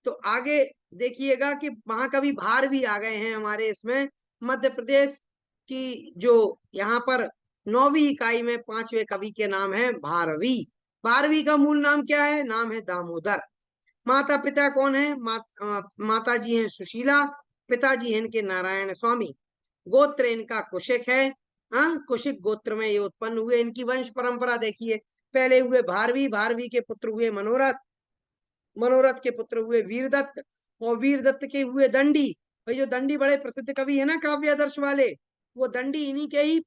तो आगे देखिएगा कि महाकवि भारवी आ गए हैं हमारे इसमें। मध्य प्रदेश की जो यहाँ पर 9वीं इकाई में 5वें कवि के नाम है भारवी। भारवी का मूल नाम क्या है? नाम है दामोदर। माता पिता कौन है? माता जी हैं सुशीला, पिताजी हैं इनके नारायण स्वामी। गोत्र इनका कुशिक है। हाँ, कुशिक गोत्र में ये उत्पन्न हुए। इनकी वंश परंपरा देखिए, पहले हुए भारवी, भारवी के पुत्र हुए मनोरथ, मनोरथ के पुत्र हुए वीरदत्त, और वीरदत्त के हुए दंडी। भाई जो दंडी बड़े प्रसिद्ध कवि है ना काव्य आदर्श वाले, वो दंडी इन्हीं के ही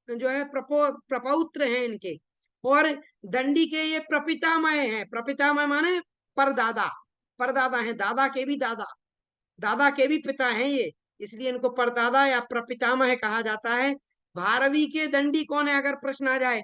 जो है प्रपौत्र हैं इनके। और दंडी के ये प्रपितामह हैं। प्रपितामह माने परदादा, परदादा हैं, दादा के भी दादा, दादा के भी पिता हैं ये, इसलिए इनको परदादा या प्रपितामह कहा जाता है। भारवी के दंडी कौन है अगर प्रश्न आ जाए?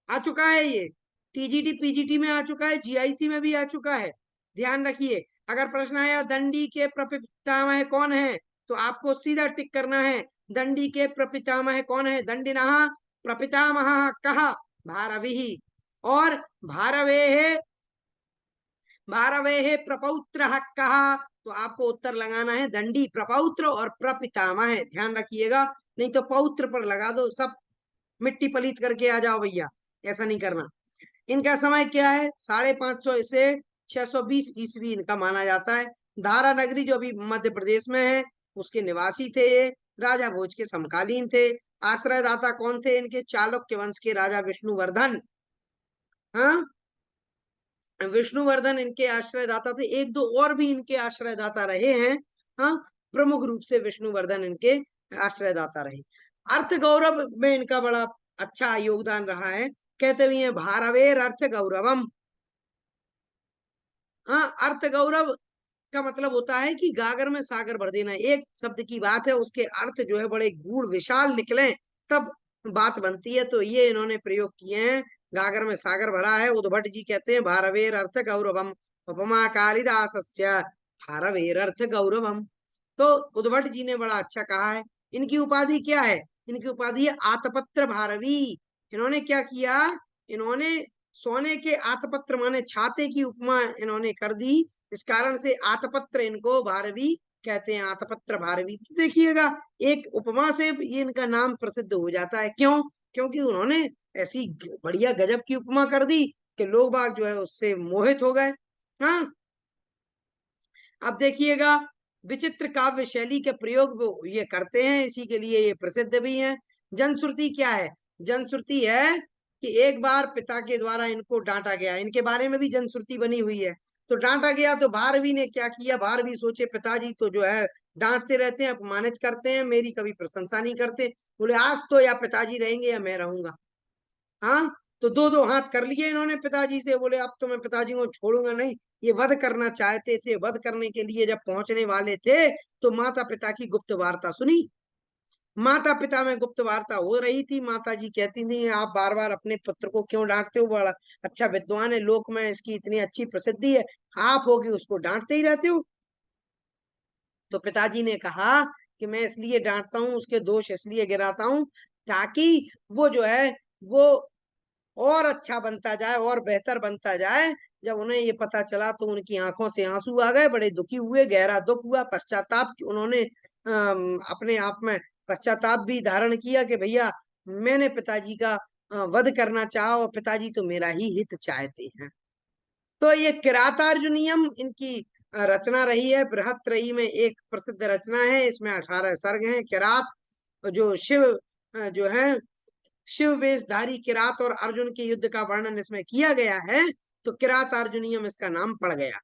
आ चुका है ये, टीजीटी पीजीटी में आ चुका है, जीआईसी में भी आ चुका है। ध्यान रखिए, अगर प्रश्न आया दंडी के प्रपितामह कौन है, तो आपको सीधा टिक करना है। दंडी के प्रपितामह कौन है? दंडिनः प्रपितामह कहा भारवी। और भारवेः भारवेः प्रपौत्र कहा, तो आपको उत्तर लगाना है दंडी प्रपौत्र और प्रपितामह। ध्यान रखिएगा, नहीं तो पौत्र पर लगा दो, सब मिट्टी पलीत करके आ जाओ भैया, ऐसा नहीं करना। इनका समय क्या है? 550 से 620 ईस्वी इनका माना जाता है। धारा नगरी जो अभी मध्य प्रदेश में है, उसके निवासी थे ये। राजा भोज के समकालीन थे। आश्रयदाता कौन थे इनके? चालुक्य वंश के राजा विष्णुवर्धन। हाँ, विष्णुवर्धन इनके आश्रयदाता थे। एक दो और भी इनके आश्रयदाता रहे हैं। हाँ, प्रमुख रूप से विष्णुवर्धन इनके आश्रयदाता रहे। अर्थ गौरव में इनका बड़ा अच्छा योगदान रहा है। कहते भी हैं भारवेर अर्थ गौरवम। हाँ, अर्थ गौरव का मतलब होता है कि गागर में सागर भर देना। एक शब्द की बात है, उसके अर्थ जो है बड़े गूढ़ विशाल निकले, तब बात बनती है। तो ये इन्होंने प्रयोग किए हैं। गागर में सागर भरा है। उद्भट जी कहते हैं भारवेर अर्थ गौरवम, उपमा कालिदासस्य भारवेर अर्थ गौरवम। तो उद्भट जी ने बड़ा अच्छा कहा है। इनकी उपाधि क्या है? इनकी उपाधि है आतपत्र भारवी। इन्होंने क्या किया? इन्होंने सोने के आतपत्र माने छाते की उपमा इन्होंने कर दी। इस कारण से आतपत्र इनको भारवी कहते हैं। आतपत्र भारवी। तो देखिएगा, एक उपमा से ये इनका नाम प्रसिद्ध हो जाता है। क्यों? क्योंकि उन्होंने ऐसी बढ़िया गजब की उपमा कर दी कि लोग बाग जो है उससे मोहित हो गए। हाँ, अब देखिएगा, विचित्र काव्य शैली के प्रयोग वो ये करते हैं, इसी के लिए ये प्रसिद्ध भी हैं। जनश्रुति क्या है? जनश्रुति है कि एक बार पिता के द्वारा इनको डांटा गया। इनके बारे में भी जनश्रुति बनी हुई है। तो डांटा गया तो भारवी ने क्या किया? भारवी सोचे पिताजी तो जो है डांटते रहते हैं, अपमानित करते हैं, मेरी कभी प्रशंसा नहीं करते। बोले आज तो या पिताजी रहेंगे या मैं रहूंगा। हाँ, तो दो दो हाथ कर लिए इन्होंने पिताजी से। बोले अब तो मैं पिताजी को छोड़ूंगा नहीं। ये वध करना चाहते थे। वध करने के लिए जब पहुंचने वाले थे, तो माता पिता की गुप्त वार्ता सुनी। माता पिता में गुप्त वार्ता हो रही थी। माता जी कहती थी आप बार बार अपने पुत्र को क्यों डांटते हो? बड़ा अच्छा विद्वान है, लोक में इसकी इतनी अच्छी प्रसिद्धि है, आप होगी उसको डांटते ही रहते हो। तो पिताजी ने कहा कि मैं इसलिए डांटता हूँ, उसके दोष इसलिए गिराता हूँ, ताकि वो जो है वो और अच्छा बनता जाए और बेहतर बनता जाए। जब उन्हें ये पता चला तो उनकी आंखों से आंसू आ गए, बड़े दुखी हुए, गहरा दुख हुआ, पश्चाताप उन्होंने अपने आप में पश्चाताप भी धारण किया कि भैया मैंने पिताजी का वध करना चाहा और पिताजी तो मेरा ही हित चाहते हैं। तो ये किरातार्जुनीयम इनकी रचना रही है। बृहत्त्रयी में एक प्रसिद्ध रचना है, इसमें 18 सर्ग हैं। किरात जो शिव जो है शिव वेशधारी किरात और अर्जुन के युद्ध का वर्णन इसमें किया गया है, तो किरात अर्जुनियम इसका नाम पड़ गया।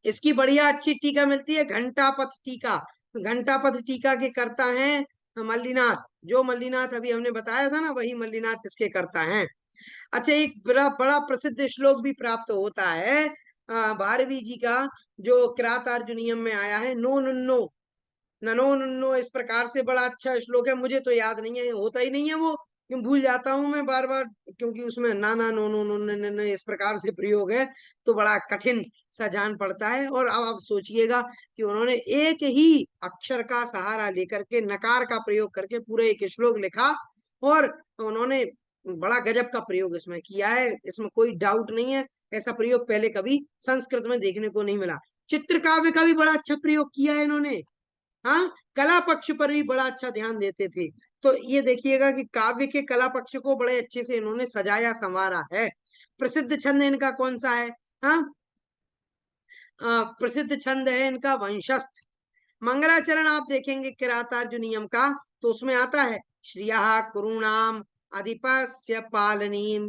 इसकी बढ़िया अच्छी टीका मिलती है, घंटापथ टीका। घंटापथ टीका के करता है मल्लीनाथ। जो मल्लीनाथ अभी हमने बताया था ना, वही मल्लीनाथ इसके करता है। अच्छा, एक बड़ा बड़ा प्रसिद्ध श्लोक भी प्राप्त होता है भारवी जी का, जो किरात अर्जुनियम में आया है। नो नुन्नो ननो नुन्नो, इस प्रकार से बड़ा अच्छा श्लोक है। मुझे तो याद नहीं है, होता ही नहीं है वो, क्यों भूल जाता हूं मैं बार बार, क्योंकि उसमें ना ना नो नो नो न, न, इस प्रकार से प्रयोग है, तो बड़ा कठिन सा जान पड़ता है। और अब आप सोचिएगा कि उन्होंने एक ही अक्षर का सहारा लेकर के, नकार का प्रयोग करके पूरे एक श्लोक लिखा, और उन्होंने बड़ा गजब का प्रयोग इसमें किया है, इसमें कोई डाउट नहीं है। ऐसा प्रयोग पहले कभी संस्कृत में देखने को नहीं मिला। चित्र काव्य का भी बड़ा अच्छा प्रयोग किया है इन्होंने। हाँ, कला पक्ष पर भी बड़ा अच्छा ध्यान देते थे। तो ये देखिएगा कि काव्य के कला पक्ष को बड़े अच्छे से इन्होंने सजाया संवारा है। प्रसिद्ध छंद इनका कौन सा है? हाँ, प्रसिद्ध छंद है इनका वंशस्थ। मंगलाचरण आप देखेंगे किरातार्जुनीयम का, तो उसमें आता है श्रिया कुरुणाम अधिपस्य पालनीम।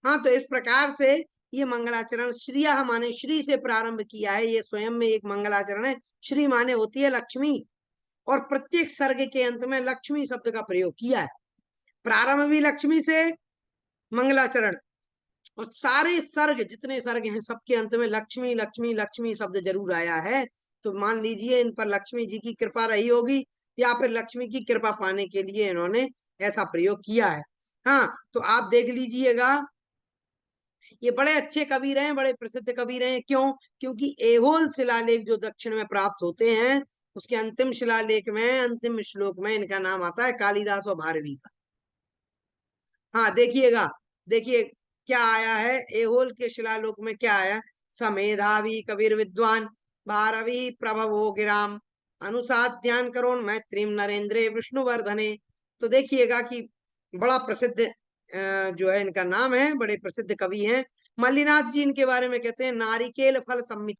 हाँ, तो इस प्रकार से ये मंगलाचरण श्रिया माने श्री से प्रारंभ किया है। ये स्वयं में एक मंगलाचरण है। श्री माने होती है लक्ष्मी, और प्रत्येक सर्ग के अंत में लक्ष्मी शब्द का प्रयोग किया है। प्रारंभ भी लक्ष्मी से मंगलाचरण, और सारे सर्ग जितने सर्ग हैं सबके अंत में लक्ष्मी लक्ष्मी लक्ष्मी शब्द जरूर आया है। तो मान लीजिए इन पर लक्ष्मी जी की कृपा रही होगी, या फिर लक्ष्मी की कृपा पाने के लिए इन्होंने ऐसा प्रयोग किया है। हाँ, तो आप देख लीजिएगा, ये बड़े अच्छे कवि रहे, बड़े प्रसिद्ध कवि रहे। क्यों? क्योंकि ऐहोल शिलालेख जो दक्षिण में प्राप्त होते हैं, उसके अंतिम शिलालेख में अंतिम श्लोक में इनका नाम आता है, कालिदास और भारवी का। हाँ, देखिएगा, देखिए क्या आया है ऐहोल के शिलालेख में, क्या आया? समेधावी कबीर विद्वान भारवी प्रभवो गिराम अनुसाध्यान करोन मैत्रीम नरेंद्रे विष्णुवर्धने। तो देखिएगा कि बड़ा प्रसिद्ध जो है इनका नाम है, बड़े प्रसिद्ध कवि हैं। मल्लिनाथ जी इनके बारे में कहते हैं नारिकेल फल सम्मित